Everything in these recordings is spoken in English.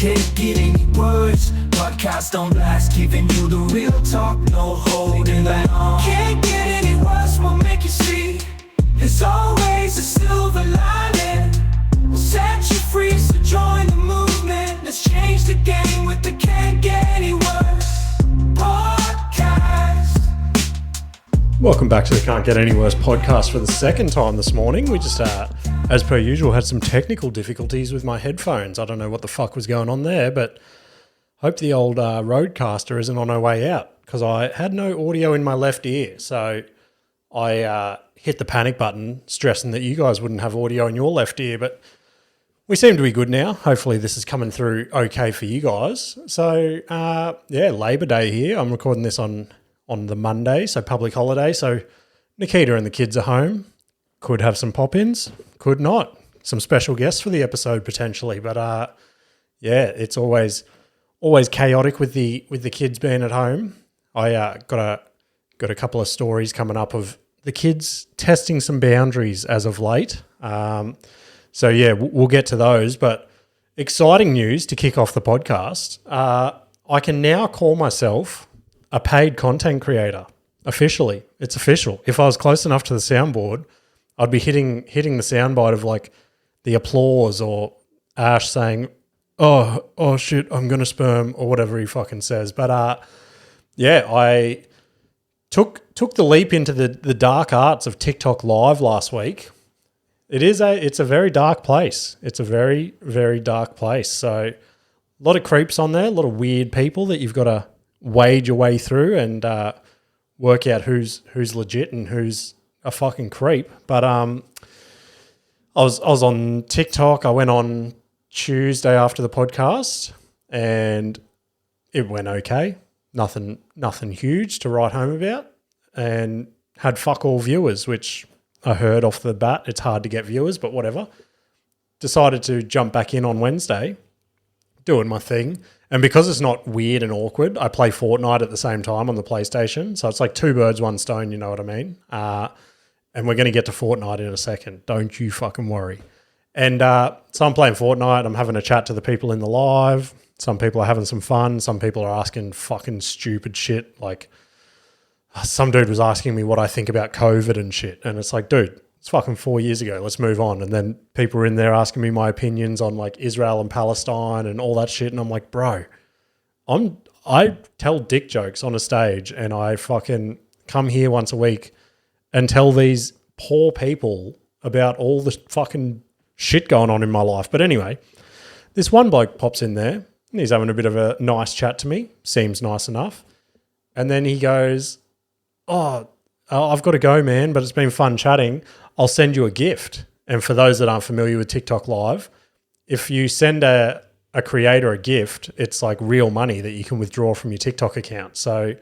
Can't get any words. Podcasts don't last, giving you the real talk, no holding back. Can't get any worse, we'll make you see. There's always a silver lining. We'll set you free, so join the movement. Let's change the game with the Can't Get Any Worse podcast. Welcome back to the Can't Get Any Worse podcast for the second time this morning. We just, as per usual, had some technical difficulties with my headphones. I don't know what the fuck was going on there, but hope the old Rodecaster isn't on her way out, because I had no audio in my left ear. So I hit the panic button, stressing that you guys wouldn't have audio in your left ear, but we seem to be good now. Hopefully this is coming through okay for you guys. So, Labor Day here. I'm recording this on the Monday, so public holiday. So Nikita and the kids are home. Could have some pop-ins, could not. Some special guests for the episode potentially. But, it's always chaotic with the kids being at home. I got a couple of stories coming up of the kids testing some boundaries as of late. We'll get to those. But exciting news to kick off the podcast. I can now call myself a paid content creator. Officially. It's official. If I was close enough to the soundboard, I'd be hitting the soundbite of like the applause or Ash saying, oh shit, I'm going to sperm, or whatever he fucking says. But I took the leap into the dark arts of TikTok Live last week. It's a very dark place. It's a very, very dark place. So a lot of creeps on there, a lot of weird people that you've got to wade your way through and work out who's legit and who's a fucking creep. But I was on TikTok. I went on Tuesday after the podcast and it went okay. Nothing huge to write home about, and had fuck all viewers, which I heard off the bat it's hard to get viewers, but whatever. Decided to jump back in on Wednesday, doing my thing. And because it's not weird and awkward, I play Fortnite at the same time on the PlayStation. So it's like two birds, one stone, you know what I mean? And we're going to get to Fortnite in a second. Don't you fucking worry. And so I'm playing Fortnite. I'm having a chat to the people in the live. Some people are having some fun. Some people are asking fucking stupid shit. Like some dude was asking me what I think about COVID and shit. And it's like, dude, it's fucking 4 years ago. Let's move on. And then people were in there asking me my opinions on like Israel and Palestine and all that shit. And I'm like, bro, I tell dick jokes on a stage and I fucking come here once a week and tell these poor people about all the fucking shit going on in my life. But anyway, this one bloke pops in there and he's having a bit of a nice chat to me. Seems nice enough. And then he goes, I've got to go, man, but it's been fun chatting. I'll send you a gift. And for those that aren't familiar with TikTok Live, if you send a creator a gift, it's like real money that you can withdraw from your TikTok account. So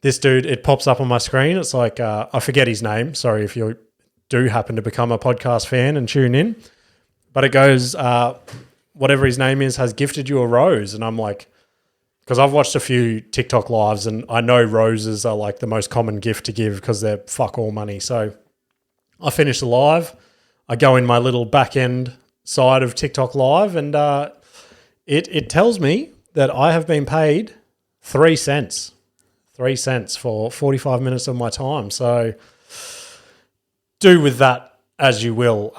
this dude, it pops up on my screen. It's like, I forget his name. Sorry if you do happen to become a podcast fan and tune in. But it goes, whatever his name is, has gifted you a rose. And I'm like, because I've watched a few TikTok lives and I know roses are like the most common gift to give because they're fuck all money. So I finish the live. I go in my little back end side of TikTok Live and it tells me that I have been paid 3 cents. 3 cents for 45 minutes of my time. So do with that as you will.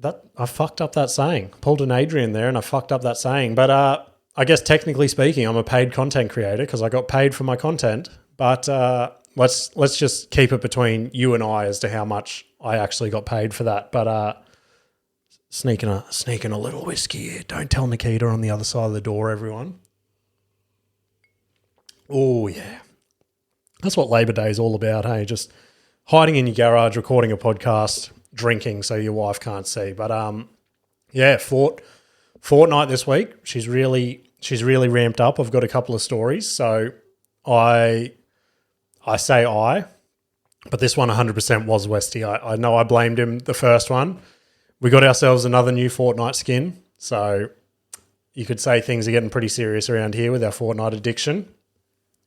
That I fucked up that saying. Pulled an Adrian there and I fucked up that saying. But I guess technically speaking, I'm a paid content creator because I got paid for my content. But let's just keep it between you and I as to how much I actually got paid for that. But sneaking a little whiskey here. Don't tell Nikita on the other side of the door, everyone. Oh, yeah. That's what Labor Day is all about, hey? Just hiding in your garage, recording a podcast, drinking so your wife can't see. But, Fortnite this week. She's really ramped up. I've got a couple of stories. So I say but this one 100% was Westy. I know I blamed him the first one. We got ourselves another new Fortnite skin. So you could say things are getting pretty serious around here with our Fortnite addiction.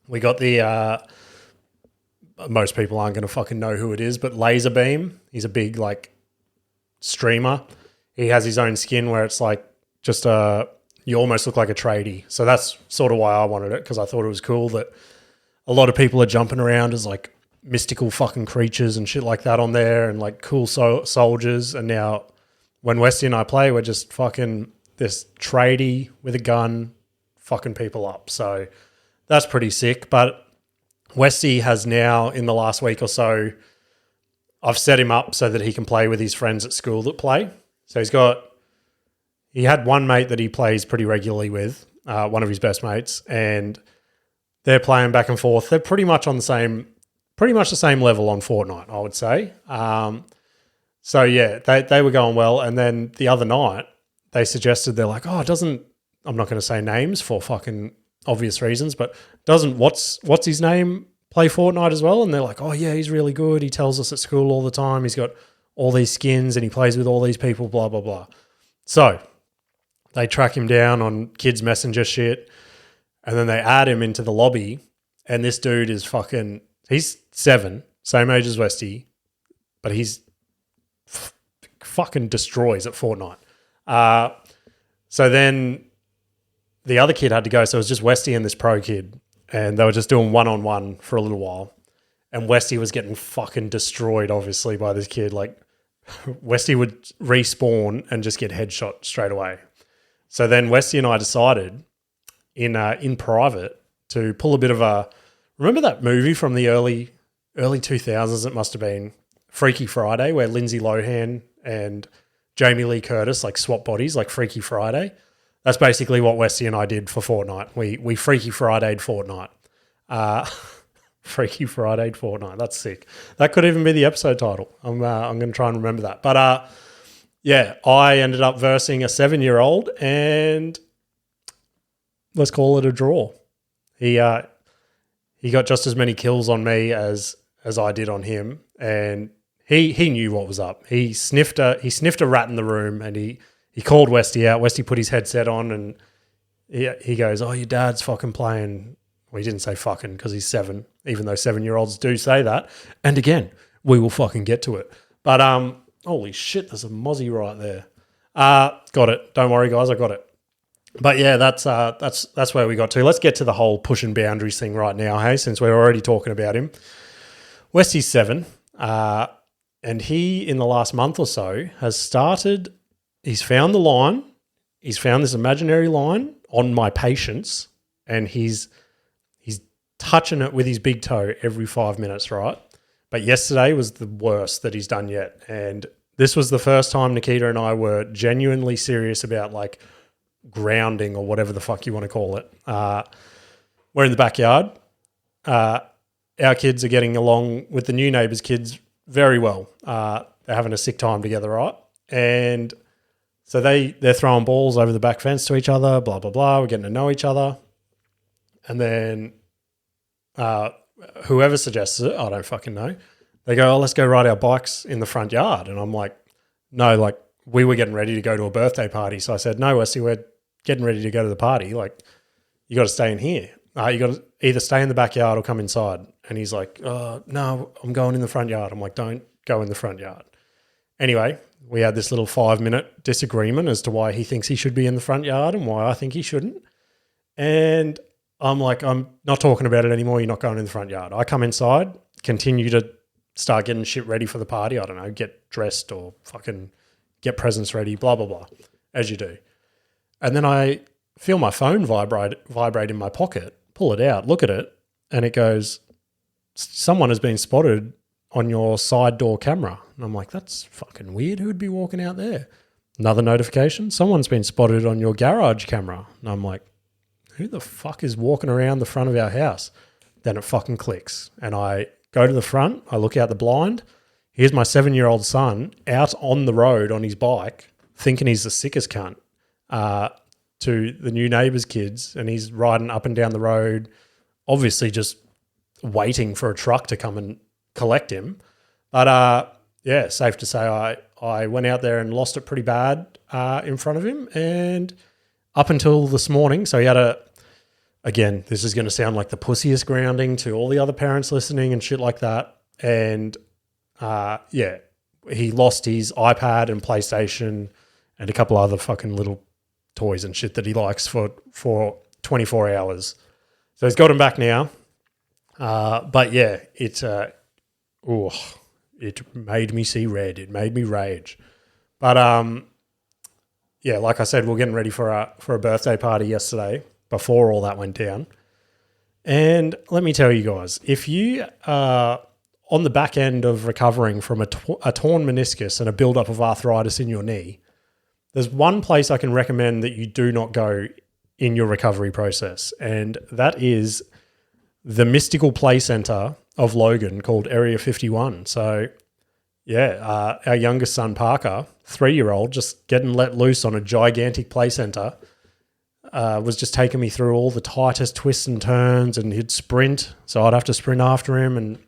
We got the, most people aren't going to fucking know who it is, but Laserbeam. He's a big like streamer. He has his own skin where it's like just a you almost look like a tradie. So that's sort of why I wanted it, because I thought it was cool that a lot of people are jumping around as like mystical fucking creatures and shit like that on there, and like cool soldiers. And now when Westy and I play, we're just fucking this tradie with a gun fucking people up. So that's pretty sick. But Westy has now, in the last week or so, I've set him up so that he can play with his friends at school that play. So he had one mate that he plays pretty regularly with, one of his best mates, and they're playing back and forth. They're pretty much the same level on Fortnite, I would say. So yeah, they were going well. And then the other night, they suggested, they're like, I'm not going to say names for fucking obvious reasons, but doesn't what's his name play Fortnite as well? And they're like, oh yeah, he's really good. He tells us at school all the time. He's got all these skins and he plays with all these people, blah, blah, blah. So they track him down on kids messenger shit, and then they add him into the lobby, and this dude is he's 7, same age as Westy, but he's fucking destroys at Fortnite. So then the other kid had to go, so it was just Westy and this pro kid, and they were just doing one-on-one for a little while, and Westy was getting fucking destroyed, obviously, by this kid. Like, Westy would respawn and just get headshot straight away. So then Westy and I decided in private to pull a bit of a, remember that movie from the early 2000s, it must have been, Freaky Friday, where Lindsay Lohan and Jamie Lee Curtis like swap bodies, like Freaky Friday? That's basically what Westy and I did for Fortnite. We Freaky Friday'd Fortnite. Freaky Friday'd Fortnite. That's sick. That could even be the episode title. I'm going to try and remember that. But yeah, I ended up versing a 7-year-old, and let's call it a draw. He got just as many kills on me as I did on him, and he knew what was up. He sniffed a rat in the room, and he called Westy out. Westy put his headset on, and he goes, "Oh, your dad's fucking playing." Well, he didn't say fucking because he's 7, even though 7-year-olds do say that. And again, we will fucking get to it. But holy shit, there's a mozzie right there. Got it. Don't worry, guys, I got it. But yeah, that's where we got to. Let's get to the whole pushing boundaries thing right now, hey, since we're already talking about him. Westy's 7, and he, in the last month or so, he's found the line. He's found this imaginary line on my patience, and he's touching it with his big toe every 5 minutes, right? But yesterday was the worst that he's done yet. And this was the first time Nikita and I were genuinely serious about like grounding, or whatever the fuck you want to call it. We're in the backyard. Our kids are getting along with the new neighbours' kids very well. They're having a sick time together, right? And so they're throwing balls over the back fence to each other, blah, blah, blah. We're getting to know each other. And then whoever suggests it, I don't fucking know, they go, "Oh, let's go ride our bikes in the front yard." And I'm like, no, like we were getting ready to go to a birthday party. So I said, "No, Westy, we're getting ready to go to the party. Like, you got to stay in here. You got to either stay in the backyard or come inside." And he's like, "No, I'm going in the front yard." I'm like, "Don't go in the front yard." Anyway, we had this little 5-minute disagreement as to why he thinks he should be in the front yard and why I think he shouldn't. And I'm like, "I'm not talking about it anymore. You're not going in the front yard." I come inside, continue to start getting shit ready for the party. I don't know, get dressed or fucking get presents ready, blah, blah, blah, as you do. And then I feel my phone vibrate in my pocket, pull it out, look at it, and it goes, "Someone has been spotted on your side door camera." And I'm like, that's fucking weird. Who'd be walking out there? Another notification, "Someone's been spotted on your garage camera." And I'm like, who the fuck is walking around the front of our house? Then it fucking clicks. And I go to the front, I look out the blind. Here's my 7-year-old son out on the road on his bike, thinking he's the sickest cunt, to the new neighbours' kids. And he's riding up and down the road, obviously just waiting for a truck to come and collect him. But yeah, safe to say I went out there and lost it pretty bad in front of him. And up until this morning, so he had again, this is going to sound like the pussiest grounding to all the other parents listening and shit like that. And yeah, he lost his iPad and PlayStation and a couple other fucking little toys and shit that he likes for 24 hours. So he's got them back now. But yeah, it made me see red. It made me rage. But yeah, like I said, we're getting ready for a birthday party yesterday before all that went down. And let me tell you guys, if you are on the back end of recovering from a torn meniscus and a buildup of arthritis in your knee, there's one place I can recommend that you do not go in your recovery process, and that is the Play Centre of Logan called Area 51. So, yeah, our youngest son, Parker, 3-year-old, just getting let loose on a gigantic play centre, was just taking me through all the tightest twists and turns, and he'd sprint, so I'd have to sprint after him, and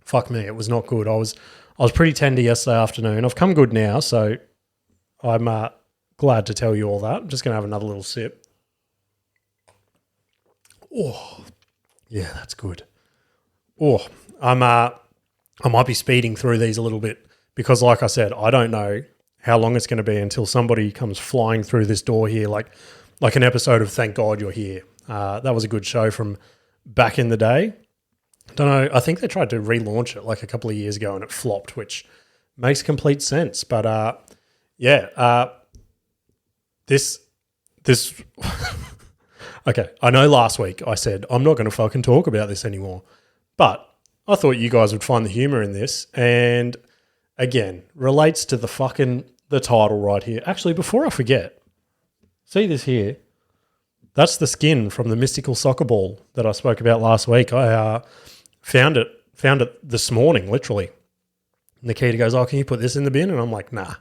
fuck me, it was not good. I was pretty tender yesterday afternoon. I've come good now, so I'm glad to tell you all that. I'm just going to have another little sip. Oh, yeah, that's good. Oh, I might be speeding through these a little bit because, like I said, I don't know how long it's going to be until somebody comes flying through this door here, like an episode of Thank God You're Here. That was a good show from back in the day. Don't know. I think they tried to relaunch it like a couple of years ago and it flopped, which makes complete sense. But yeah, this. Okay, I know last week I said I'm not going to fucking talk about this anymore, but I thought you guys would find the humor in this, and again, relates to the title right here. Actually, before I forget, see this here? That's the skin from the mystical soccer ball that I spoke about last week. I found it this morning, literally. Nikita goes, "Oh, can you put this in the bin?" And I'm like, "Nah,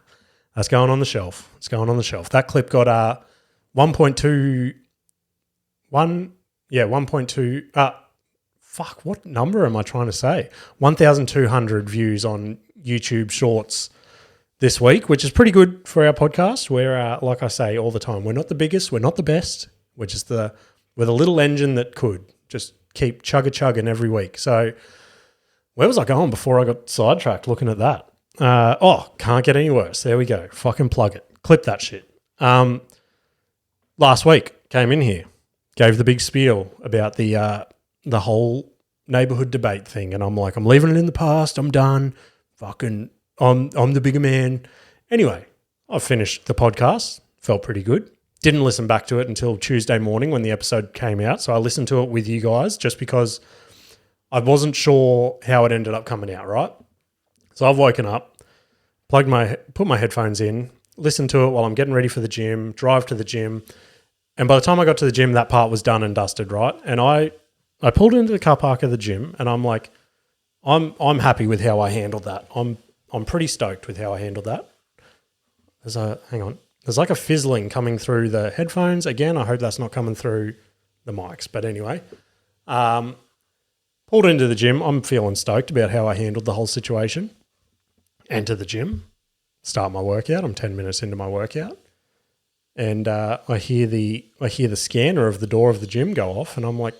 that's going on the shelf. It's going on the shelf." That clip got 1.2. Fuck, what number am I trying to say? 1,200 views on YouTube Shorts this week, which is pretty good for our podcast. We're, like I say all the time, we're not the biggest, we're not the best. We're just we're the little engine that could just keep chugging every week. So where was I going before I got sidetracked looking at that? Can't get any worse. There we go. Fucking plug it. Clip that shit. Last week, came in here, gave the big spiel about the whole neighborhood debate thing, and I'm like, I'm leaving it in the past. I'm done. Fucking, I'm the bigger man. Anyway, I finished the podcast. Felt pretty good. Didn't listen back to it until Tuesday morning when the episode came out. So I listened to it with you guys just because I wasn't sure how it ended up coming out, right? So I've woken up, put my headphones in, listened to it while I'm getting ready for the gym, drive to the gym. And by the time I got to the gym, that part was done and dusted, right? And I pulled into the car park of the gym and I'm like, I'm happy with how I handled that. I'm pretty stoked with how I handled that. There's like a fizzling coming through the headphones. Again, I hope that's not coming through the mics. But anyway, pulled into the gym. I'm feeling stoked about how I handled the whole situation. Enter the gym, start my workout. I'm 10 minutes into my workout. And I hear the scanner of the door of the gym go off, and I'm like,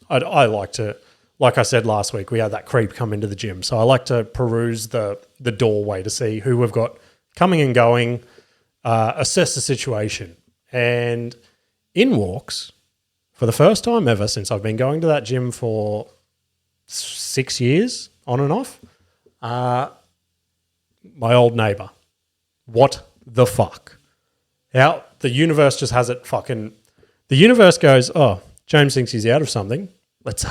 I like to, like I said last week, we had that creep come into the gym, so I like to peruse the doorway to see who we've got coming and going, assess the situation, and in walks, for the first time ever since I've been going to that gym for 6 years on and off, my old neighbour. What the fuck? How the universe just has it fucking... The universe goes, oh, James thinks he's out of something. Let's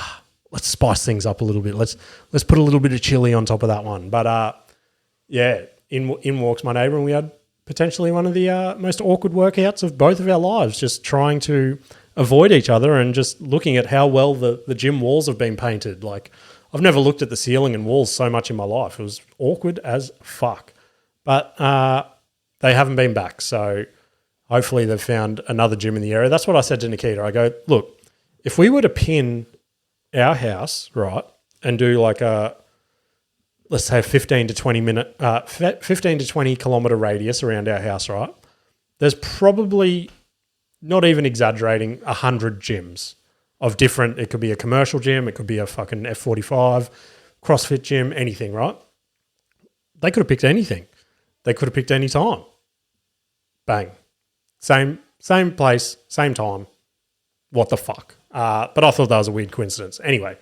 spice things up a little bit. Let's put a little bit of chili on top of that one. But yeah, in walks my neighbour, and we had potentially one of the most awkward workouts of both of our lives, just trying to avoid each other and just looking at how well the gym walls have been painted. Like, I've never looked at the ceiling and walls so much in my life. It was awkward as fuck. But they haven't been back, so hopefully they've found another gym in the area. That's what I said to Nikita. I go, look, if we were to pin our house, right, and do like a, let's say 15 to 20 kilometre radius around our house, right, there's probably, not even exaggerating, 100 gyms of different, it could be a commercial gym, it could be a fucking F45, CrossFit gym, anything, right? They could have picked anything. They could have picked any time. Bang. Same Same place, same time. What the fuck? But I thought that was a weird coincidence. Anyway,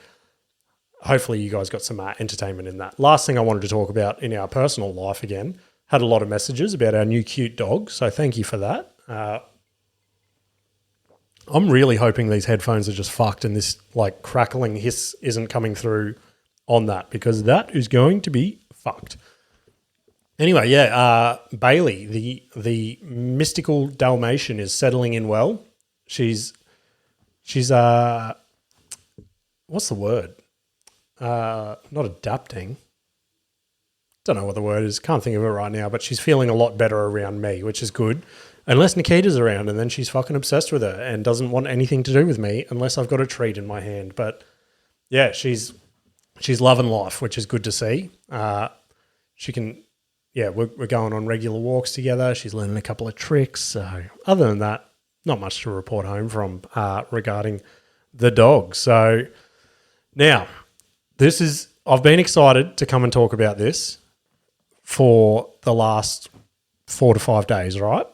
hopefully you guys got some entertainment in that. Last thing I wanted to talk about in our personal life again, had a lot of messages about our new cute dog, so thank you for that. I'm really hoping these headphones are just fucked and this like crackling hiss isn't coming through on that, because that is going to be fucked. Anyway, Bailey, the mystical Dalmatian, is settling in well. She's what's the word? Not adapting. Don't know what the word is. Can't think of it right now, but she's feeling a lot better around me, which is good. Unless Nikita's around, and then she's fucking obsessed with her and doesn't want anything to do with me unless I've got a treat in my hand. But yeah, she's loving life, which is good to see. She can, we're going on regular walks together. She's learning a couple of tricks. So other than that, not much to report home from regarding the dog. So now I've been excited to come and talk about this for the last 4 to 5 days, right?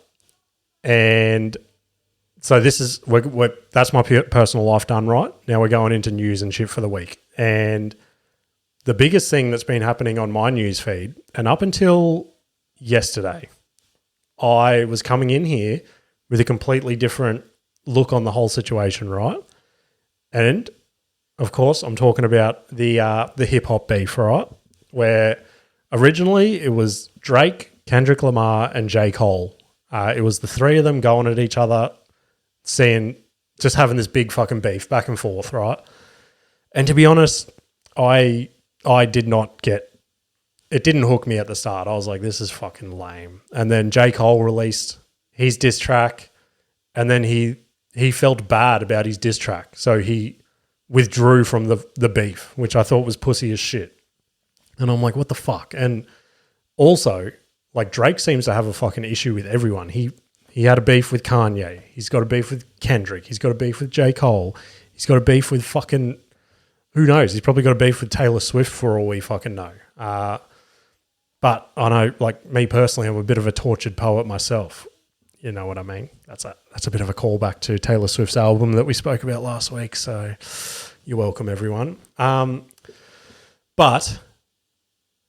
And so this is that's my personal life done, right? Now we're going into news and shit for the week. And the biggest thing that's been happening on my news feed, and up until yesterday, I was coming in here with a completely different look on the whole situation, right? And of course, I'm talking about the hip hop beef, right? Where originally it was Drake, Kendrick Lamar, and J. Cole. It was the three of them going at each other, just having this big fucking beef back and forth, right? And to be honest, I did not get it. Didn't hook me at the start. I was like, this is fucking lame. And then J. Cole released his diss track, and then he felt bad about his diss track, so he withdrew from the beef, which I thought was pussy as shit. And I'm like, what the fuck? And also, like, Drake seems to have a fucking issue with everyone. He had a beef with Kanye. He's got a beef with Kendrick. He's got a beef with J. Cole. He's got a beef with fucking, who knows? He's probably got a beef with Taylor Swift for all we fucking know. But I know, like, me personally, I'm a bit of a tortured poet myself. You know what I mean? That's a bit of a callback to Taylor Swift's album that we spoke about last week. So you're welcome, everyone. But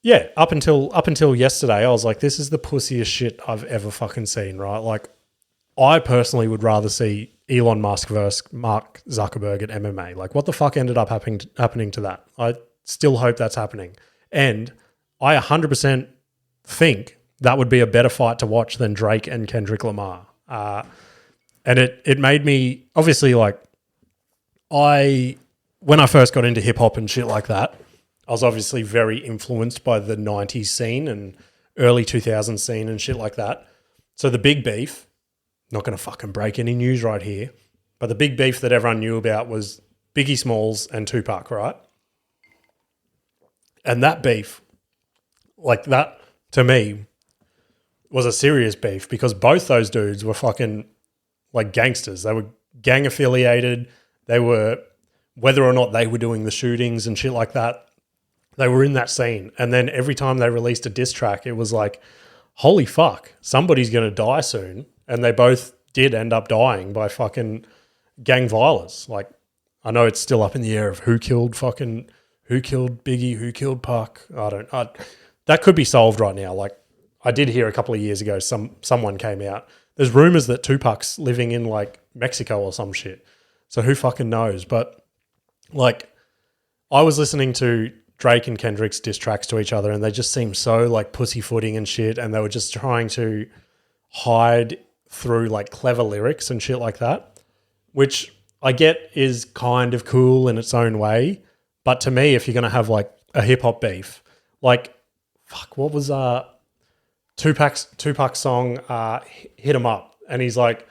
yeah, up until yesterday, I was like, this is the pussiest shit I've ever fucking seen, right? Like, I personally would rather see Elon Musk versus Mark Zuckerberg at MMA. Like, what the fuck ended up happening to that? I still hope that's happening. And I 100% think that would be a better fight to watch than Drake and Kendrick Lamar. And it made me, obviously, like, when I first got into hip-hop and shit like that, I was obviously very influenced by the 90s scene and early 2000s scene and shit like that. So the big beef, not going to fucking break any news right here, but the big beef that everyone knew about was Biggie Smalls and Tupac, right? And that beef, like, that, to me, was a serious beef, because both those dudes were fucking, like, gangsters. They were gang affiliated. They were, whether or not they were doing the shootings and shit like that, they were in that scene. And then every time they released a diss track, it was like, holy fuck, somebody's going to die soon. And they both did end up dying by fucking gang violence. Like, I know it's still up in the air of who killed Biggie, who killed Pac. That could be solved right now. Like, I did hear a couple of years ago, someone came out. There's rumors that Tupac's living in, like, Mexico or some shit. So who fucking knows? But, like, I was listening to Drake and Kendrick's diss tracks to each other, and they just seemed so, like, pussyfooting and shit, and they were just trying to hide through, like, clever lyrics and shit like that, which I get is kind of cool in its own way. But to me, if you're going to have, like, a hip-hop beef, like, fuck, what was Tupac's song, Hit 'Em Up? And he's like,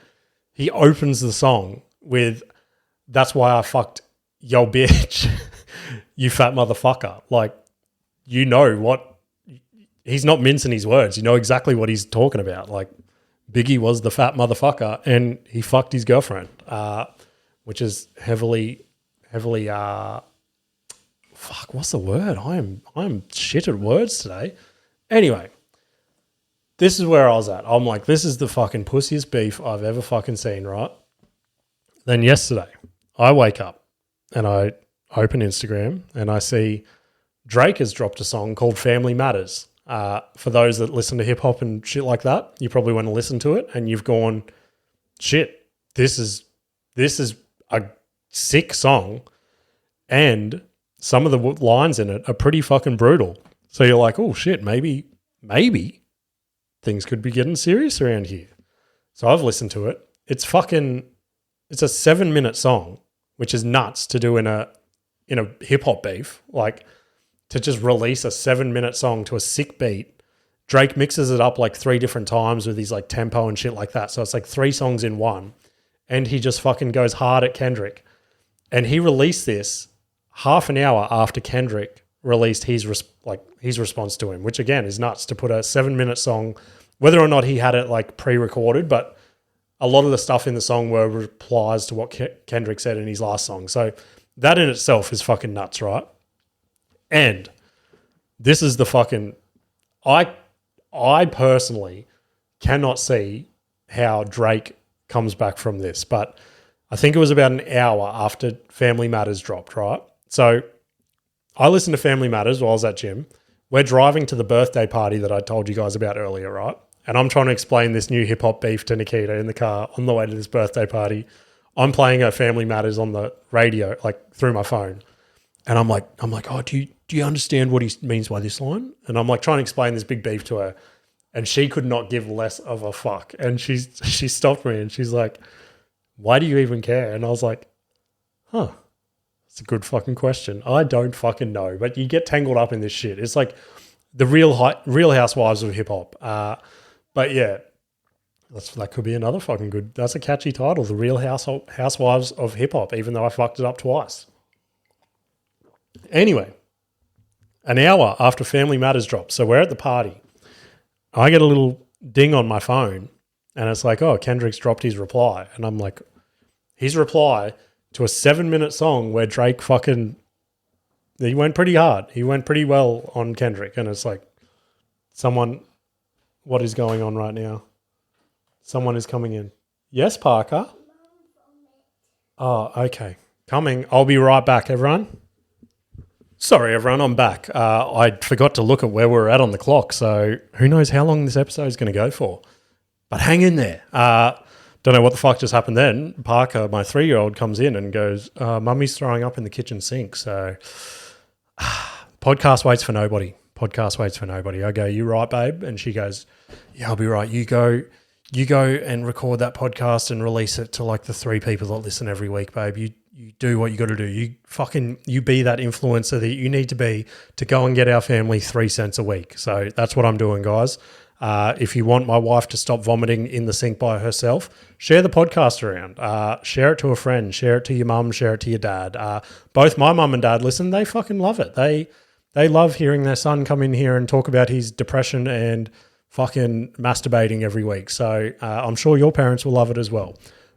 he opens the song with, that's why I fucked yo bitch, you fat motherfucker. Like, you know what, he's not mincing his words. You know exactly what he's talking about. Like, Biggie was the fat motherfucker and he fucked his girlfriend, which is heavily, fuck, what's the word? I'm shit at words today. Anyway, this is where I was at. I'm like, this is the fucking pussiest beef I've ever fucking seen, right? Then yesterday, I wake up and I open Instagram and I see Drake has dropped a song called Family Matters. For those that listen to hip hop and shit like that, you probably want to listen to it and you've gone, shit, this is a sick song, and some of the lines in it are pretty fucking brutal. So you're like, oh shit, maybe things could be getting serious around here. So I've listened to it. It's a 7-minute song, which is nuts to do in a hip hop beef. Like, to just release a 7-minute song to a sick beat. Drake mixes it up like 3 different times with his like tempo and shit like that. So it's like 3 songs in one, and he just fucking goes hard at Kendrick. And he released this half an hour after Kendrick released his response to him, which again is nuts to put a 7-minute song, whether or not he had it like pre-recorded, but a lot of the stuff in the song were replies to what Kendrick said in his last song. So that in itself is fucking nuts, right? And this is the fucking... I personally cannot see how Drake comes back from this, but I think it was about an hour after Family Matters dropped, right? So I listened to Family Matters while I was at gym. We're driving to the birthday party that I told you guys about earlier, right? And I'm trying to explain this new hip-hop beef to Nikita in the car on the way to this birthday party. I'm playing her Family Matters on the radio, like through my phone. And I'm like, oh, do you understand what he means by this line? And I'm like trying to explain this big beef to her. And she could not give less of a fuck. And she stopped me and she's like, why do you even care? And I was like, that's a good fucking question. I don't fucking know. But you get tangled up in this shit. It's like the real Housewives of hip hop. But yeah, that could be another fucking good. That's a catchy title, The Real Housewives of Hip Hop, even though I fucked it up twice. Anyway, an hour after Family Matters dropped, so we're at the party. I get a little ding on my phone, and it's like, oh, Kendrick's dropped his reply. And I'm like, his reply to a 7-minute song where Drake he went pretty hard. He went pretty well on Kendrick. And it's like, what is going on right now? Someone is coming in. Yes, Parker? Oh, okay. Coming. I'll be right back, everyone. Sorry, everyone, I'm back. I forgot to look at where we're at on the clock, so who knows how long this episode is going to go for. But hang in there. Don't know what the fuck just happened then. Parker, my 3-year-old, comes in and goes, Mummy's throwing up in the kitchen sink. So podcast waits for nobody. I go, you right, babe? And she goes, yeah, I'll be right. You go and record that podcast and release it to like the 3 people that listen every week, babe. You do what you got to do. You be that influencer that you need to be to go and get our family 3 cents a week. So that's what I'm doing, guys. If you want my wife to stop vomiting in the sink by herself, share the podcast around. Share it to a friend. Share it to your mum. Share it to your dad. Both my mum and dad listen. They fucking love it. They love hearing their son come in here and talk about his depression and fucking masturbating every week. So I'm sure your parents will love it as well.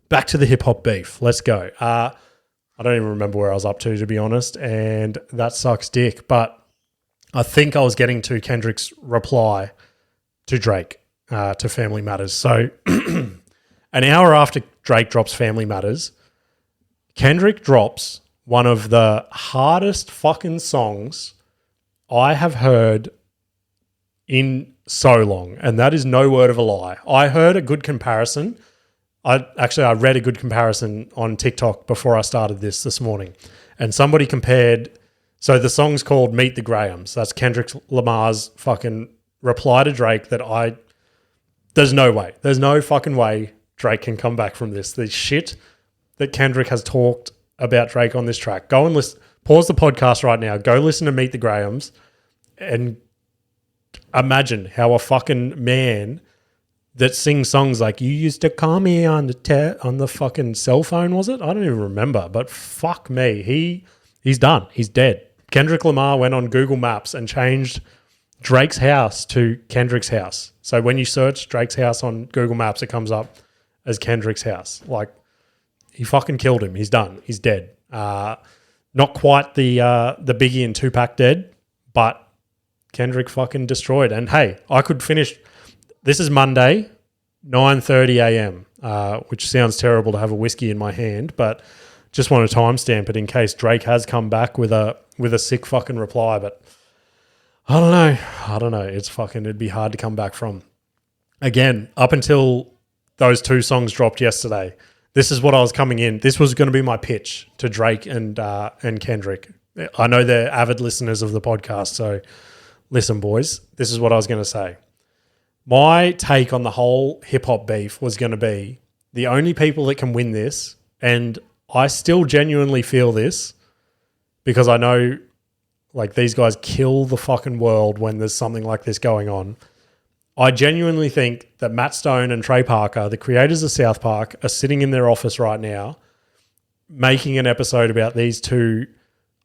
Back to the hip-hop beef. Let's go. I don't even remember where I was up to be honest, and that sucks dick. But I think I was getting to Kendrick's reply to Drake, to Family Matters. So an hour after Drake drops Family Matters, Kendrick drops one of the hardest fucking songs I have heard in so long, and that is no word of a lie. I heard a good comparison. I read a good comparison on TikTok before I started this morning, and somebody compared. So the song's called "Meet the Grahams." That's Kendrick Lamar's fucking reply to Drake. There's no fucking way Drake can come back from this. The shit that Kendrick has talked about Drake on this track. Go and listen. Pause the podcast right now. Go listen to "Meet the Grahams," and imagine how a fucking man that sings songs like "You used to call me on the fucking cell phone," was it? I don't even remember, but fuck me. He's done. He's dead. Kendrick Lamar went on Google Maps and changed Drake's house to Kendrick's house. So when you search Drake's house on Google Maps, it comes up as Kendrick's house. Like, he fucking killed him. He's done. He's dead. Not quite the Biggie and Tupac dead, but Kendrick fucking destroyed. And hey, I could finish this is Monday, 9:30 a.m., which sounds terrible to have a whiskey in my hand, but just want to timestamp it in case Drake has come back with a sick fucking reply. But I don't know. It'd be hard to come back from. Again, up until those two songs dropped yesterday, this is what I was coming in. This was going to be my pitch to Drake and Kendrick. I know they're avid listeners of the podcast, so listen, boys. This is what I was going to say. My take on the whole hip-hop beef was going to be the only people that can win this, and I still genuinely feel this because I know like these guys kill the fucking world when there's something like this going on. I genuinely think that Matt Stone and Trey Parker, the creators of South Park, are sitting in their office right now making an episode about these two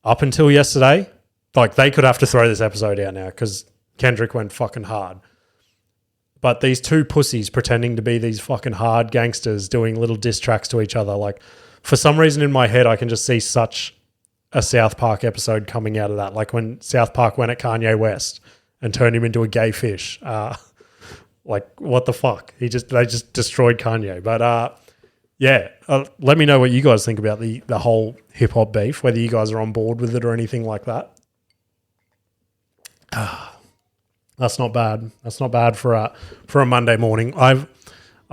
up until yesterday. Like, they could have to throw this episode out now because Kendrick went fucking hard. But these two pussies pretending to be these fucking hard gangsters doing little diss tracks to each other. Like, for some reason in my head, I can just see such a South Park episode coming out of that. Like when South Park went at Kanye West and turned him into a gay fish. Like, what the fuck? They just destroyed Kanye. But let me know what you guys think about the whole hip hop beef, whether you guys are on board with it or anything like that. That's not bad. That's not bad for a Monday morning. I've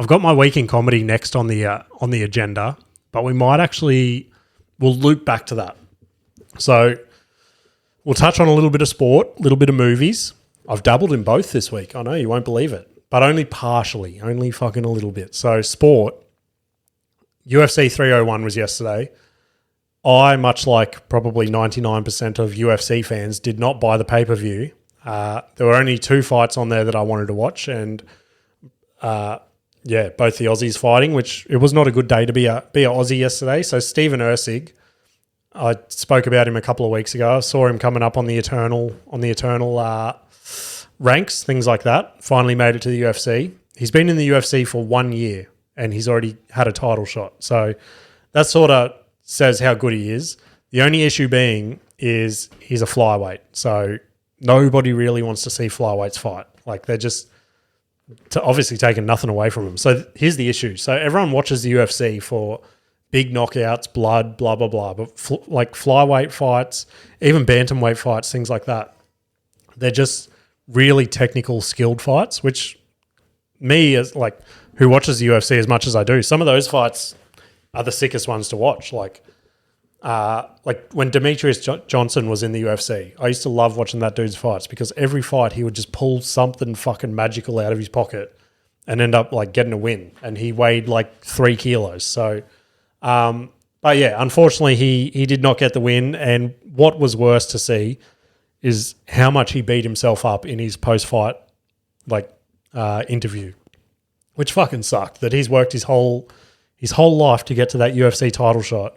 got my week in comedy next on the agenda, but we'll loop back to that. So we'll touch on a little bit of sport, a little bit of movies. I've dabbled in both this week. I know you won't believe it, but only partially, only fucking a little bit. So sport, UFC 301 was yesterday. I, much like probably 99% of UFC fans, did not buy the pay-per-view. There were only two fights on there that I wanted to watch, and both the Aussies fighting, which it was not a good day to be a Aussie yesterday. So Stephen Erceg, I spoke about him a couple of weeks ago. I saw him coming up on the eternal ranks, things like that. Finally made it to the UFC. He's been in the UFC for 1 year and he's already had a title shot. So that sort of says how good he is. The only issue being is he's a flyweight. So nobody really wants to see flyweights fight. Like, they're just obviously taking nothing away from him. So here's the issue. So everyone watches the UFC for big knockouts, blood, blah, blah, blah. But like flyweight fights, even bantamweight fights, things like that, they're just really technical, skilled fights, which me, as like who watches the UFC as much as I do, some of those fights are the sickest ones to watch. Like when Demetrius Johnson was in the UFC, I used to love watching that dude's fights because every fight he would just pull something fucking magical out of his pocket and end up like getting a win. And he weighed like 3 kilos. So, but yeah, unfortunately he did not get the win. And what was worse to see is how much he beat himself up in his post-fight interview, which fucking sucked. That he's worked his whole life to get to that UFC title shot,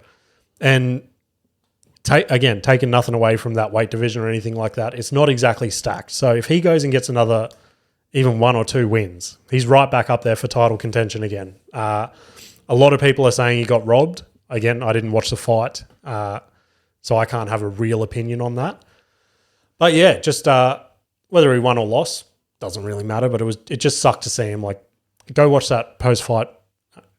and taking nothing away from that weight division or anything like that, it's not exactly stacked. So if he goes and gets another even 1 or 2 wins, he's right back up there for title contention again. A lot of people are saying he got robbed. Again, I didn't watch the fight, so I can't have a real opinion on that. But yeah, just whether he won or lost doesn't really matter. But it just sucked to see him. Like, go watch that post-fight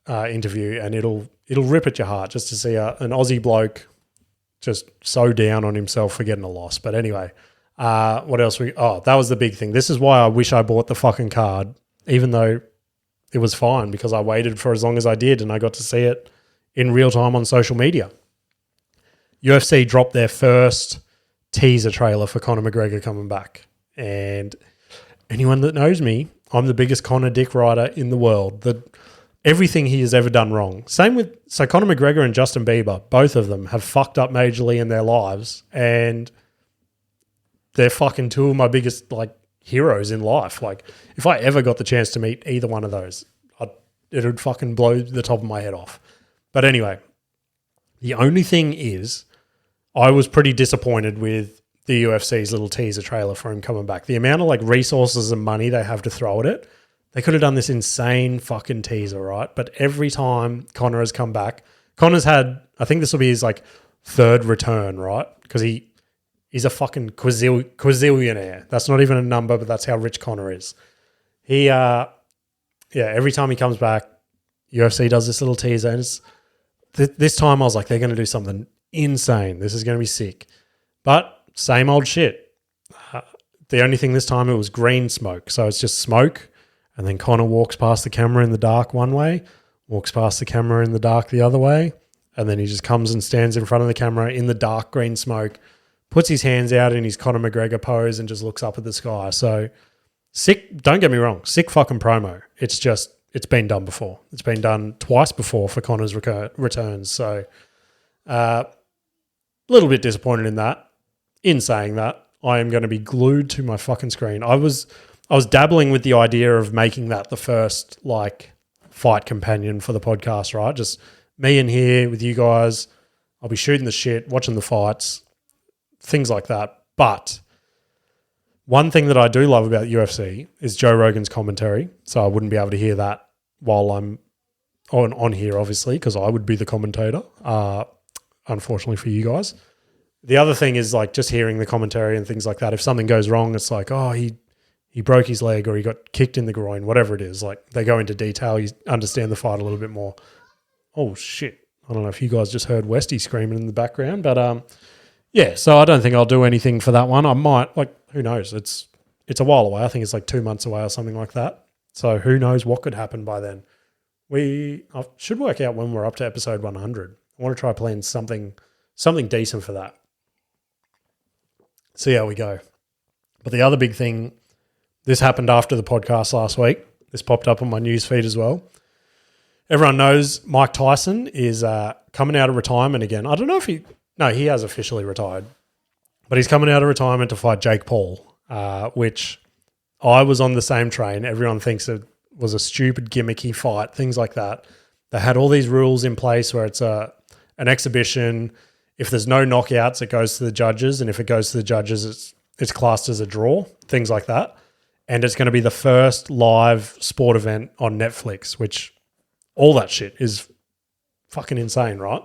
interview, and it'll rip at your heart just to see an Aussie bloke just so down on himself for getting a loss. But anyway, what else? That was the big thing. This is why I wish I bought the fucking card, even though it was fine because I waited for as long as I did and I got to see it in real time on social media. UFC dropped their first teaser trailer for Conor McGregor coming back. And anyone that knows me, I'm the biggest Conor dick rider in the world. Everything he has ever done wrong. So Conor McGregor and Justin Bieber, both of them have fucked up majorly in their lives, and they're fucking two of my biggest heroes in life. Like, if I ever got the chance to meet either one of those, it would fucking blow the top of my head off. But anyway, the only thing is, I was pretty disappointed with the UFC's little teaser trailer for him coming back. The amount of resources and money they have to throw at it, they could have done this insane fucking teaser, right? But every time Conor has come back, Conor's had, I think this will be his third return, right? Because he's a fucking quazillionaire. That's not even a number, but that's how rich Conor is. He, every time he comes back, UFC does this little teaser. And this time I was like, they're going to do something insane. This is going to be sick. But same old shit. The only thing this time, it was green smoke. So it's just smoke. And then Conor walks past the camera in the dark one way, walks past the camera in the dark the other way. And then he just comes and stands in front of the camera in the dark green smoke, puts his hands out in his Conor McGregor pose and just looks up at the sky. So sick, don't get me wrong, sick fucking promo. It's just, it's been done before. It's been done twice before for Conor's returns. So a little bit disappointed in that. In saying that, I am going to be glued to my fucking screen. I was dabbling with the idea of making that the first like fight companion for the podcast, right? Just me in here with you guys. I'll be shooting the shit, watching the fights, things like that. But one thing that I do love about UFC is Joe Rogan's commentary. So I wouldn't be able to hear that while I'm on here, obviously, because I would be the commentator, unfortunately for you guys. The other thing is like just hearing the commentary and things like that. If something goes wrong, it's like, oh, he broke his leg or he got kicked in the groin, whatever it is. Like they go into detail. You understand the fight a little bit more. Oh, shit. I don't know if you guys just heard Westy screaming in the background, but yeah, so I don't think I'll do anything for that one. I might, like, who knows? It's a while away. I think it's like 2 months away or something like that. So who knows what could happen by then. I should work out when we're up to episode 100. I want to try playing something decent for that. See how we go. But the other big thing, this happened after the podcast last week. This popped up on my news feed as well. Everyone knows Mike Tyson is coming out of retirement again. I don't know if he has officially retired, but he's coming out of retirement to fight Jake Paul, which I was on the same train. Everyone thinks it was a stupid gimmicky fight, things like that. They had all these rules in place where it's an exhibition. If there's no knockouts, it goes to the judges, and if it goes to the judges, it's classed as a draw, things like that. And it's going to be the first live sport event on Netflix, which all that shit is fucking insane, right?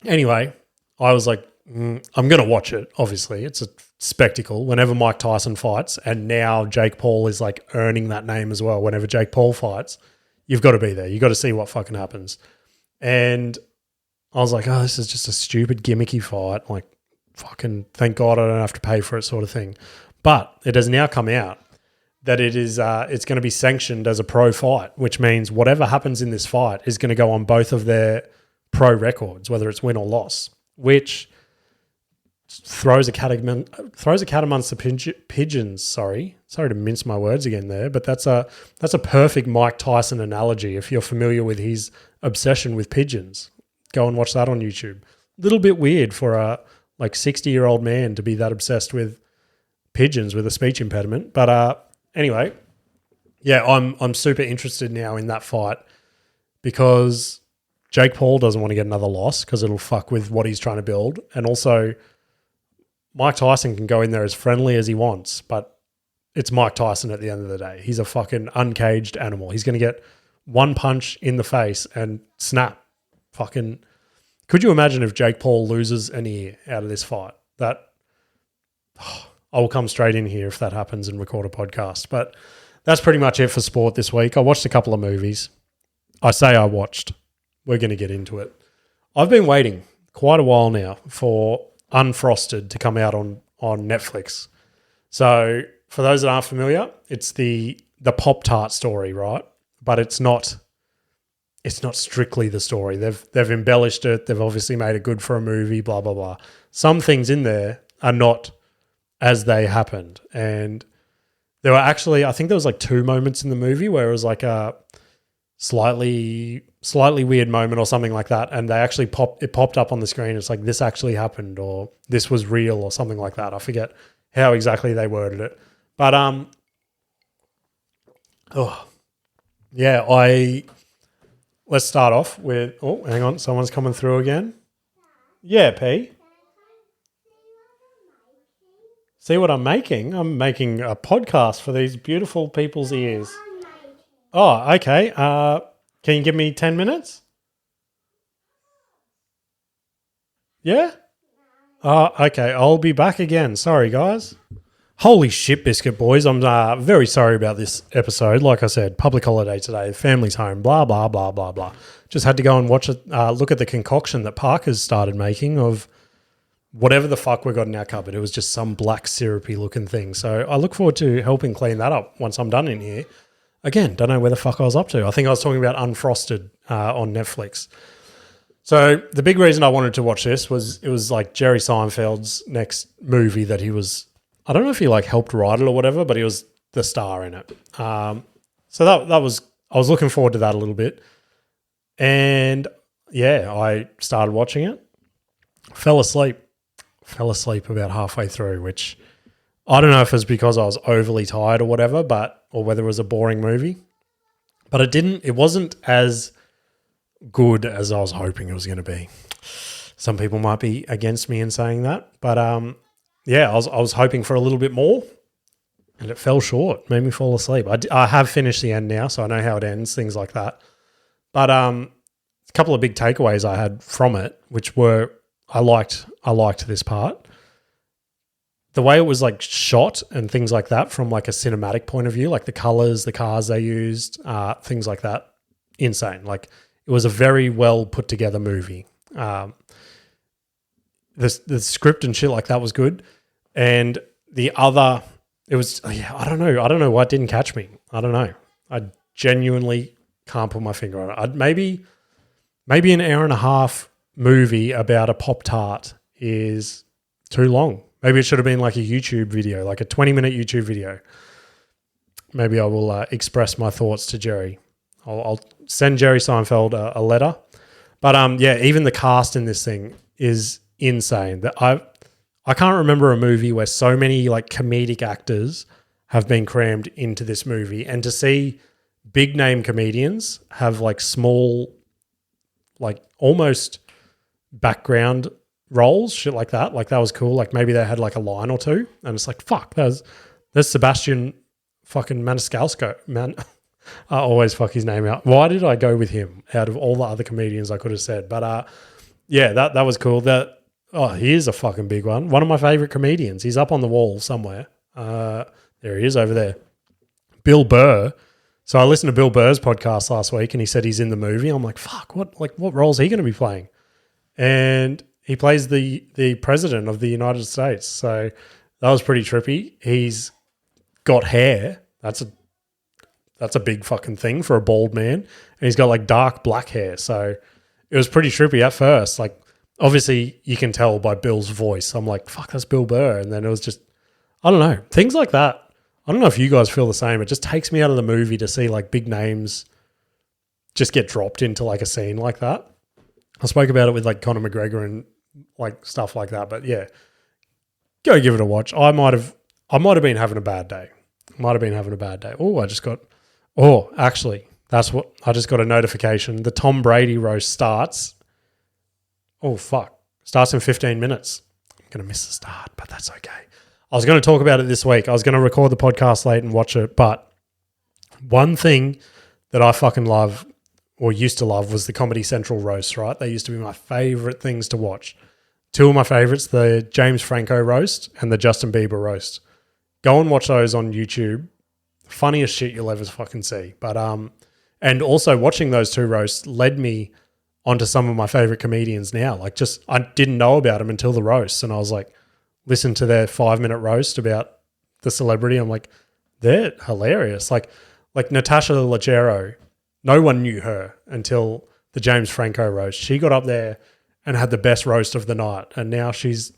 Anyway, I was like, I'm going to watch it, obviously. It's a spectacle whenever Mike Tyson fights, and now Jake Paul is like earning that name as well. Whenever Jake Paul fights, you've got to be there. You've got to see what fucking happens. And I was like, oh, this is just a stupid gimmicky fight. Like, fucking thank God I don't have to pay for it sort of thing. But it has now come out that it's going to be sanctioned as a pro fight, which means whatever happens in this fight is going to go on both of their pro records, whether it's win or loss, which throws a cat amongst the pigeons. Sorry to mince my words again there, but that's a perfect Mike Tyson analogy. If you're familiar with his obsession with pigeons, go and watch that on YouTube. Little bit weird for a 60-year-old man to be that obsessed with pigeons with a speech impediment, but anyway, yeah, I'm super interested now in that fight because Jake Paul doesn't want to get another loss because it'll fuck with what he's trying to build. And also, Mike Tyson can go in there as friendly as he wants, but it's Mike Tyson at the end of the day. He's a fucking uncaged animal. He's going to get one punch in the face and snap. Fucking, could you imagine if Jake Paul loses an ear out of this fight? I will come straight in here if that happens and record a podcast. But that's pretty much it for sport this week. I watched a couple of movies. I say I watched. We're going to get into it. I've been waiting quite a while now for Unfrosted to come out on Netflix. So for those that aren't familiar, it's the Pop-Tart story, right? But it's not strictly the story. They've embellished it. They've obviously made it good for a movie, blah, blah, blah. Some things in there are not as they happened. And there were actually, I think there was like 2 moments in the movie where it was like a slightly weird moment or something like that. And they actually popped up on the screen. It's like, this actually happened or this was real or something like that. I forget how exactly they worded it. But, let's start off with, hang on. Someone's coming through again. Yeah, P. See what I'm making? I'm making a podcast for these beautiful people's ears. Oh, okay. Can you give me 10 minutes? Yeah? Okay. I'll be back again. Sorry, guys. Holy shit, Biscuit Boys. I'm very sorry about this episode. Like I said, public holiday today, family's home, blah, blah, blah, blah, blah. Just had to go and watch it, look at the concoction that Parker's started making of whatever the fuck we got in our cupboard. It was just some black syrupy looking thing. So I look forward to helping clean that up once I'm done in here. Again, don't know where the fuck I was up to. I think I was talking about Unfrosted on Netflix. So the big reason I wanted to watch this was it was like Jerry Seinfeld's next movie that he was, I don't know if he like helped write it or whatever, but he was the star in it. So that was, I was looking forward to that a little bit. And yeah, I started watching it, fell asleep about halfway through, which I don't know if it was because I was overly tired or whatever, or whether it was a boring movie, but it wasn't as good as I was hoping it was going to be. Some people might be against me in saying that, but yeah, I was hoping for a little bit more, and it fell short, made me fall asleep. I have finished the end now, so I know how it ends, things like that. But a couple of big takeaways I had from it, which were I liked this part. The way it was like shot and things like that from like a cinematic point of view, like the colors, the cars they used, things like that, insane. Like it was a very well put together movie. The script and shit like that was good. And the other, it was, yeah, I don't know why it didn't catch me. I don't know. I genuinely can't put my finger on it. Maybe an hour and a half movie about a Pop-Tart is too long. Maybe it should have been like a YouTube video, like a 20-minute YouTube video. Maybe I will express my thoughts to Jerry. I'll send Jerry Seinfeld a letter. But yeah, even the cast in this thing is insane. I can't remember a movie where so many like comedic actors have been crammed into this movie, and to see big name comedians have like small, like almost background roles, shit like that. Like that was cool. Like maybe they had like a line or two, and it's like, fuck, there's Sebastian fucking Maniscalco. Man, I always fuck his name out. Why did I go with him out of all the other comedians I could have said? But yeah, that was cool. He is a fucking big one. One of my favorite comedians. He's up on the wall somewhere. There he is over there. Bill Burr. So I listened to Bill Burr's podcast last week, and he said he's in the movie. I'm like, fuck, what role is he going to be playing? And he plays the president of the United States. So that was pretty trippy. He's got hair. That's a big fucking thing for a bald man. And he's got like dark black hair. So it was pretty trippy at first. Like obviously you can tell by Bill's voice. I'm like, fuck, that's Bill Burr. And then it was just, I don't know, things like that. I don't know if you guys feel the same. It just takes me out of the movie to see like big names just get dropped into like a scene like that. I spoke about it with like Conor McGregor and like stuff like that, but yeah, go give it a watch. I might have been having a bad day. Actually, that's what I just got a notification. The Tom Brady roast starts. Oh fuck, starts in 15 minutes. I'm gonna miss the start, but that's okay. I was going to talk about it this week. I was going to record the podcast late and watch it, but one thing that I fucking love or used to love was the Comedy Central roast, right? They used to be my favorite things to watch. Two of my favorites, the James Franco roast and the Justin Bieber roast. Go and watch those on YouTube. Funniest shit you'll ever fucking see. But and also watching those two roasts led me onto some of my favorite comedians now. Like just I didn't know about them until the roasts, and I was like, listen to their 5-minute roast about the celebrity. I'm like, they're hilarious. Like Natasha Leggero, no one knew her until the James Franco roast. She got up there and had the best roast of the night. And now she's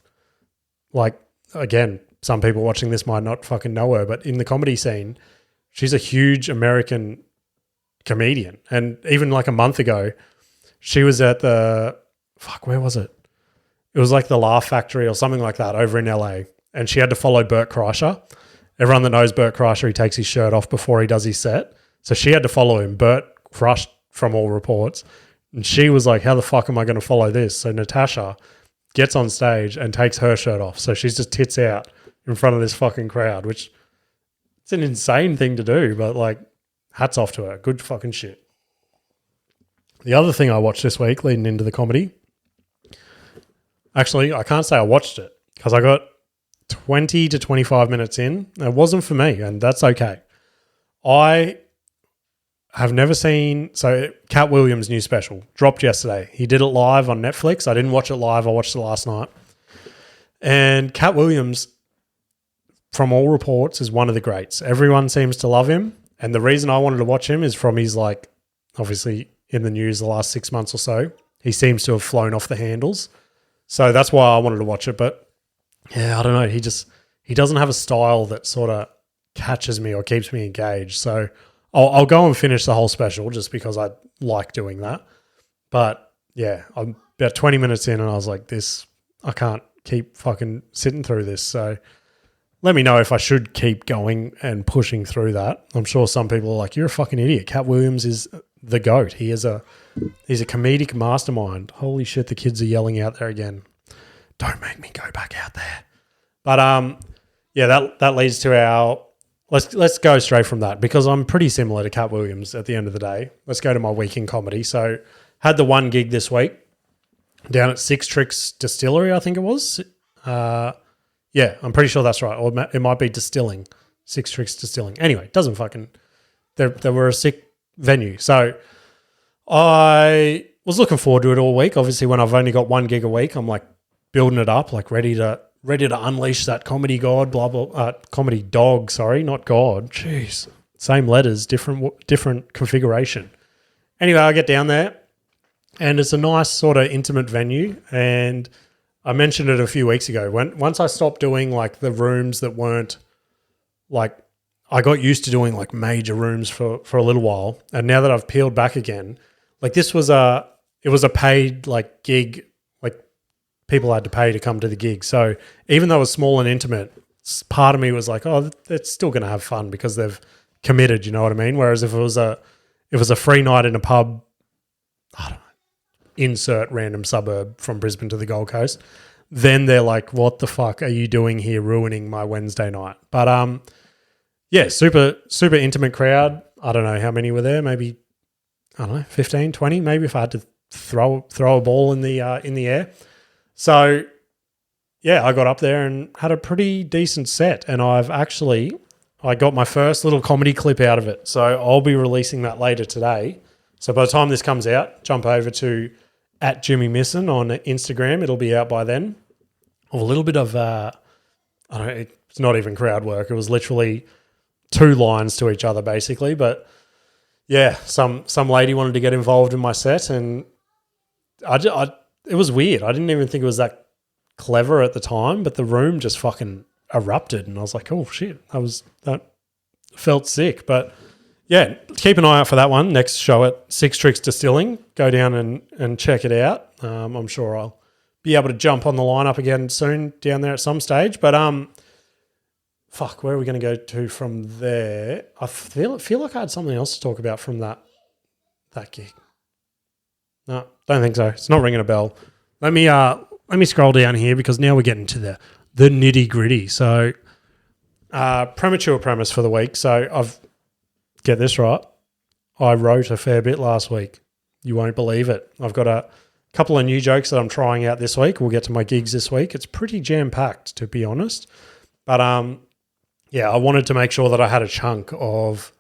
like, again, some people watching this might not fucking know her, but in the comedy scene, she's a huge American comedian. And even like a month ago, she was at where was it? It was like the Laugh Factory or something like that over in LA. And she had to follow Bert Kreischer. Everyone that knows Bert Kreischer, he takes his shirt off before he does his set. So she had to follow him. Bert crushed from all reports. And she was like, how the fuck am I going to follow this? So Natasha gets on stage and takes her shirt off. So she's just tits out in front of this fucking crowd, which it's an insane thing to do. But like, hats off to her. Good fucking shit. The other thing I watched this week leading into the comedy, actually, I can't say I watched it because I got 20 to 25 minutes in. It wasn't for me, and that's okay. I have never seen... So, Katt Williams' new special dropped yesterday. He did it live on Netflix. I didn't watch it live. I watched it last night. And Katt Williams, from all reports, is one of the greats. Everyone seems to love him. And the reason I wanted to watch him is from his, like, obviously in the news the last 6 months or so. He seems to have flown off the handles. So that's why I wanted to watch it. But yeah, I don't know. He doesn't have a style that sort of catches me or keeps me engaged. So I'll go and finish the whole special just because I like doing that. But yeah, I'm about 20 minutes in and I was like, I can't keep fucking sitting through this. So let me know if I should keep going and pushing through that. I'm sure some people are like, you're a fucking idiot. Katt Williams is the GOAT. He's a comedic mastermind. Holy shit, the kids are yelling out there again. Don't make me go back out there. But yeah, that leads to our... Let's go straight from that because I'm pretty similar to Katt Williams at the end of the day. Let's go to my week in comedy. So had the one gig this week down at Six Tricks Distillery, I think it was. Yeah, I'm pretty sure that's right. Or it might be Distilling. Six Tricks Distilling. Anyway, doesn't fucking... They were a sick venue. So I was looking forward to it all week. Obviously, when I've only got one gig a week, I'm like building it up, like ready to unleash that comedy god, blah, blah, comedy dog, sorry, not god. Jeez. Same letters, different configuration. Anyway, I get down there and it's a nice sort of intimate venue. And I mentioned it a few weeks ago. Once I stopped doing like the rooms that weren't like, I got used to doing like major rooms for a little while. And now that I've peeled back again, like it was a paid like gig, like people had to pay to come to the gig. So even though it was small and intimate, part of me was like, oh, it's still going to have fun because they've committed, you know what I mean? Whereas if it was a free night in a pub, I don't know, insert random suburb from Brisbane to the Gold Coast, then they're like, what the fuck are you doing here ruining my Wednesday night? But yeah, super, super intimate crowd. I don't know how many were there. Maybe, I don't know, 15, 20, maybe if I had to throw a ball in the air. So yeah, I got up there and had a pretty decent set. And I got my first little comedy clip out of it. So I'll be releasing that later today. So by the time this comes out, jump over to @JimmyMisson on Instagram. It'll be out by then. A little bit of, I don't know, it's not even crowd work. It was literally 2 lines to each other basically. But yeah, some lady wanted to get involved in my set and it was weird. I didn't even think it was that clever at the time, but the room just fucking erupted and I was like, oh shit, that felt sick. But yeah, keep an eye out for that one. Next show at Six Tricks Distilling. Go down and check it out. I'm sure I'll be able to jump on the lineup again soon down there at some stage. But fuck, where are we going to go to from there? I feel like I had something else to talk about from that gig. No, don't think so. It's not ringing a bell. Let me scroll down here because now we're getting to the nitty gritty. So, premature premise for the week. So I've get this right. I wrote a fair bit last week. You won't believe it. I've got a couple of new jokes that I'm trying out this week. We'll get to my gigs this week. It's pretty jam-packed, to be honest. But yeah, I wanted to make sure that I had a chunk of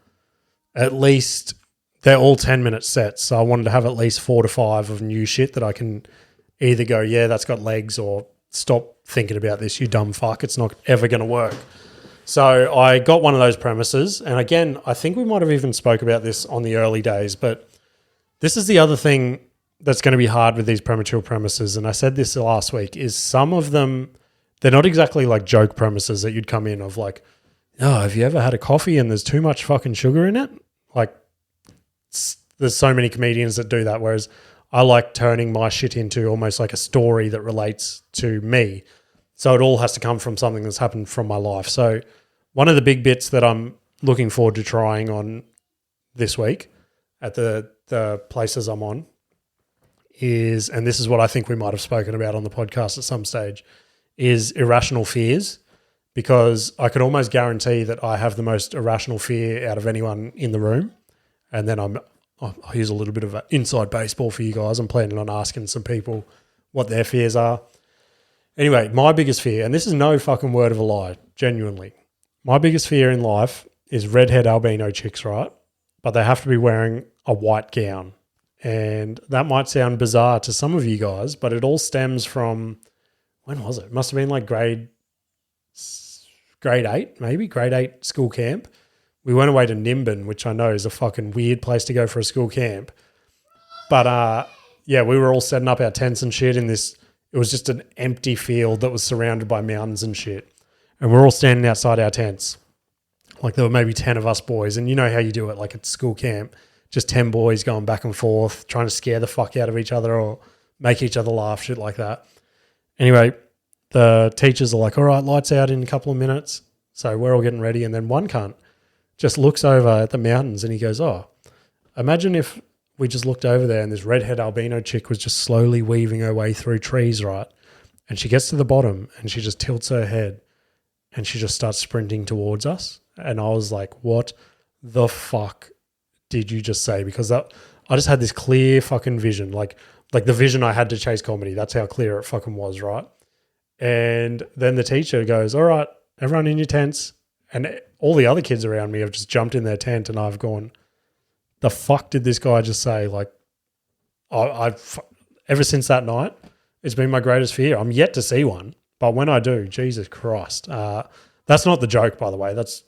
at least, they're all 10-minute sets. So I wanted to have at least 4 to 5 of new shit that I can either go, yeah, that's got legs, or stop thinking about this, you dumb fuck. It's not ever going to work. So I got one of those premises. And again, I think we might have even spoke about this on the early days, but this is the other thing that's going to be hard with these premature premises. And I said this last week, is some of them, they're not exactly like joke premises that you'd come in of like, oh, have you ever had a coffee and there's too much fucking sugar in it? Like there's so many comedians that do that. Whereas I like turning my shit into almost like a story that relates to me. So it all has to come from something that's happened from my life. So one of the big bits that I'm looking forward to trying on this week at the places I'm on is, and this is what I think we might have spoken about on the podcast at some stage, is irrational fears, because I could almost guarantee that I have the most irrational fear out of anyone in the room. And then I'll use a little bit of inside baseball for you guys. I'm planning on asking some people what their fears are. Anyway, my biggest fear, and this is no fucking word of a lie, genuinely. My biggest fear in life is redhead albino chicks, right? But they have to be wearing a white gown. And that might sound bizarre to some of you guys, but it all stems from, when was it? It must have been like grade 8, maybe, grade 8 school camp. We went away to Nimbin, which I know is a fucking weird place to go for a school camp. But yeah, we were all setting up our tents and shit in this. It was just an empty field that was surrounded by mountains and shit. And we're all standing outside our tents. Like there were maybe 10 of us boys. And you know how you do it, like at school camp. Just 10 boys going back and forth, trying to scare the fuck out of each other or make each other laugh, shit like that. Anyway, the teachers are like, all right, lights out in a couple of minutes. So we're all getting ready. And then one cunt just looks over at the mountains and he goes, oh, imagine if we just looked over there and this redhead albino chick was just slowly weaving her way through trees, right? And she gets to the bottom and she just tilts her head and she just starts sprinting towards us. And I was like, what the fuck did you just say? Because I just had this clear fucking vision, like the vision I had to chase comedy. That's how clear it fucking was, right? And then the teacher goes, all right, everyone in your tents. And all the other kids around me have just jumped in their tent and I've gone, the fuck did this guy just say? Like, I've ever since that night, it's been my greatest fear. I'm yet to see one, but when I do, Jesus Christ. That's not the joke, by the way. That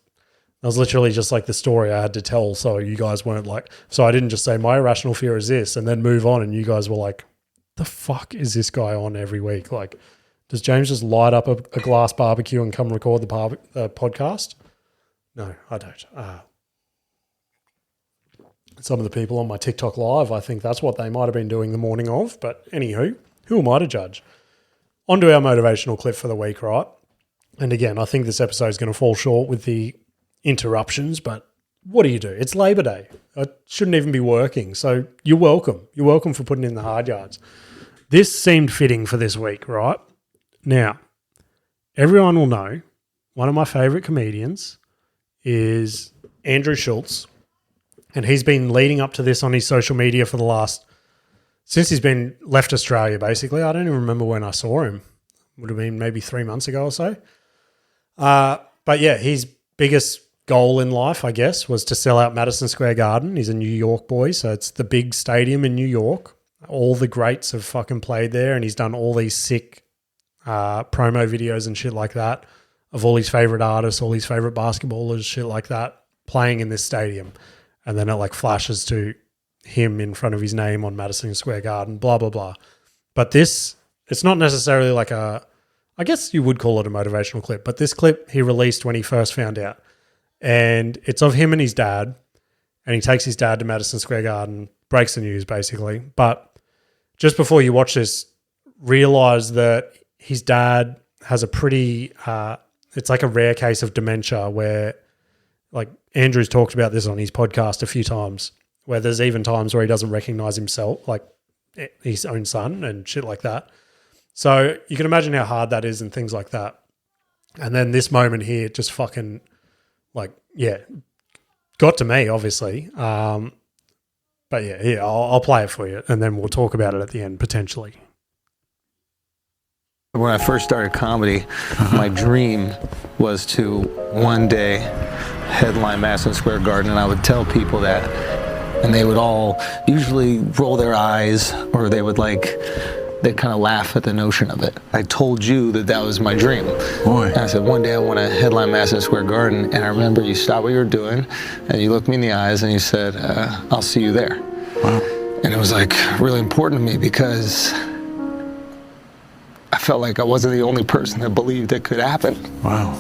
was literally just like the story I had to tell, so you guys weren't like, so I didn't just say my irrational fear is this and then move on and you guys were like, the fuck is this guy on every week? Like, does James just light up a glass barbecue and come record the podcast? No, I don't. Some of the people on my TikTok live, I think that's what they might have been doing the morning of. But anywho, who am I to judge? On to our motivational clip for the week, right? And again, I think this episode is going to fall short with the interruptions, but what do you do? It's Labor Day. I shouldn't even be working. So you're welcome. You're welcome for putting in the hard yards. This seemed fitting for this week, right? Now, everyone will know one of my favorite comedians is Andrew Schultz. And he's been leading up to this on his social media for the last, since he's been left Australia, basically. I don't even remember when I saw him. Would have been maybe 3 months ago or so. But yeah, his biggest goal in life, I guess, was to sell out Madison Square Garden. He's a New York boy, so it's the big stadium in New York. All the greats have fucking played there, and he's done all these sick promo videos and shit like that of all his favorite artists, all his favorite basketballers, shit like that, playing in this stadium. And then it like flashes to him in front of his name on Madison Square Garden, blah, blah, blah. But this, it's not necessarily like I guess you would call it a motivational clip, but this clip he released when he first found out. And it's of him and his dad, and he takes his dad to Madison Square Garden, breaks the news basically. But just before you watch this, realize that his dad has a pretty, it's like a rare case of dementia where, like Andrew's talked about this on his podcast a few times, where there's even times where he doesn't recognize himself, like his own son and shit like that. So you can imagine how hard that is and things like that. And then this moment here just fucking like, yeah, got to me, obviously. But yeah, I'll play it for you and then we'll talk about it at the end potentially. When I first started comedy, my dream was to one day headline Madison Square Garden, and I would tell people that, and they would all usually roll their eyes, or they kind of laugh at the notion of it. I told you that was my dream. Boy. And I said, one day I want to headline Madison Square Garden, and I remember you stopped what you were doing, and you looked me in the eyes, and you said, I'll see you there. Wow. And it was like really important to me because I felt like I wasn't the only person that believed it could happen. Wow.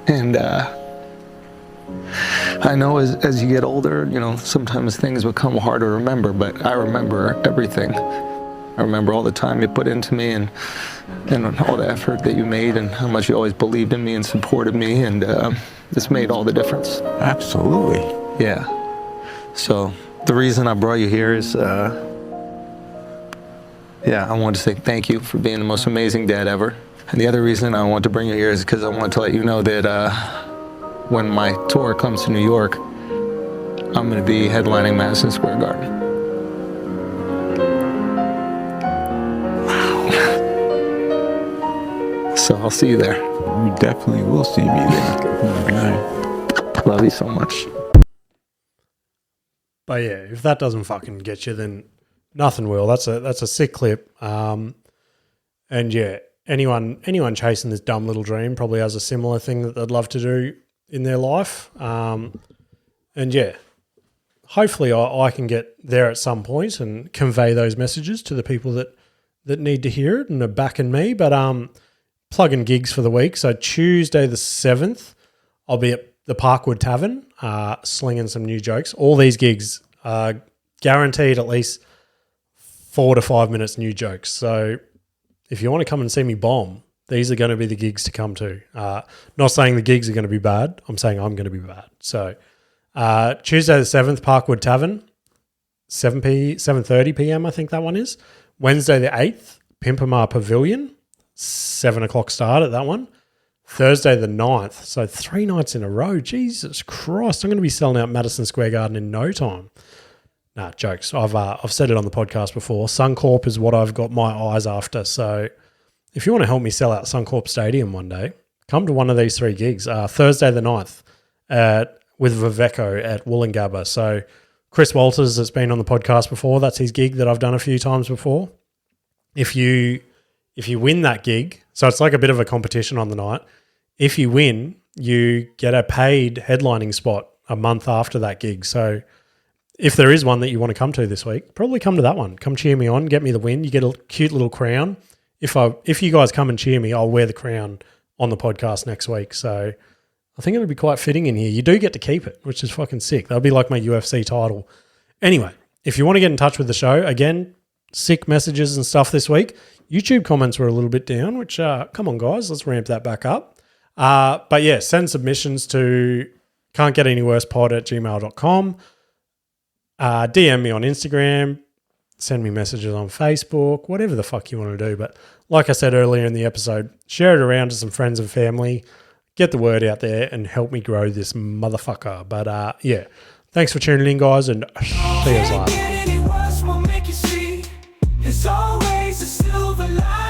And I know as you get older, you know, sometimes things become hard to remember, but I remember everything. I remember all the time you put into me and all the effort that you made and how much you always believed in me and supported me, and this made all the difference. Absolutely. Yeah. So the reason I brought you here is, I wanted to say thank you for being the most amazing dad ever. And the other reason I want to bring you here is because I want to let you know that when my tour comes to New York, I'm going to be headlining Madison Square Garden. Wow. So I'll see you there. You definitely will see me there. Oh my God. Love you so much. But yeah, if that doesn't fucking get you, then nothing will. That's a sick clip. And yeah, anyone chasing this dumb little dream probably has a similar thing that they'd love to do in their life. And yeah, hopefully I can get there at some point and convey those messages to the people that need to hear it and are backing me. But plugging gigs for the week. So Tuesday the 7th, I'll be at the Parkwood Tavern, slinging some new jokes. All these gigs are guaranteed at least 4 to 5 minutes new jokes. So if you want to come and see me bomb, these are going to be the gigs to come to. Not saying the gigs are going to be bad. I'm saying I'm going to be bad. So Tuesday the 7th, Parkwood Tavern, 7:30 p.m. I think that one is. Wednesday the 8th, Pimpamar Pavilion, 7 o'clock start at that one. Thursday the 9th, so 3 nights in a row. Jesus Christ, I'm going to be selling out Madison Square Garden in no time. Nah, jokes. I've said it on the podcast before. Suncorp is what I've got my eyes after. So if you want to help me sell out Suncorp Stadium one day, come to one of these 3 gigs. Thursday the 9th with Viveco at Wollongabba. So Chris Walters has been on the podcast before. That's his gig that I've done a few times before. If you win that gig, so it's like a bit of a competition on the night. If you win, you get a paid headlining spot a month after that gig. So if there is one that you want to come to this week, probably come to that one. Come cheer me on, get me the win. You get a cute little crown. If you guys come and cheer me, I'll wear the crown on the podcast next week. So I think it'll be quite fitting in here. You do get to keep it, which is fucking sick. That'll be like my UFC title. Anyway, if you want to get in touch with the show, again, sick messages and stuff this week. YouTube comments were a little bit down, which, come on, guys, let's ramp that back up. But yeah, send submissions to cantgetanyworsepod@gmail.com. DM me on Instagram, send me messages on Facebook, whatever the fuck you want to do. But like I said earlier in the episode, share it around to some friends and family, get the word out there and help me grow this motherfucker. But yeah, thanks for tuning in, guys, and see you later. It's always a silver lining.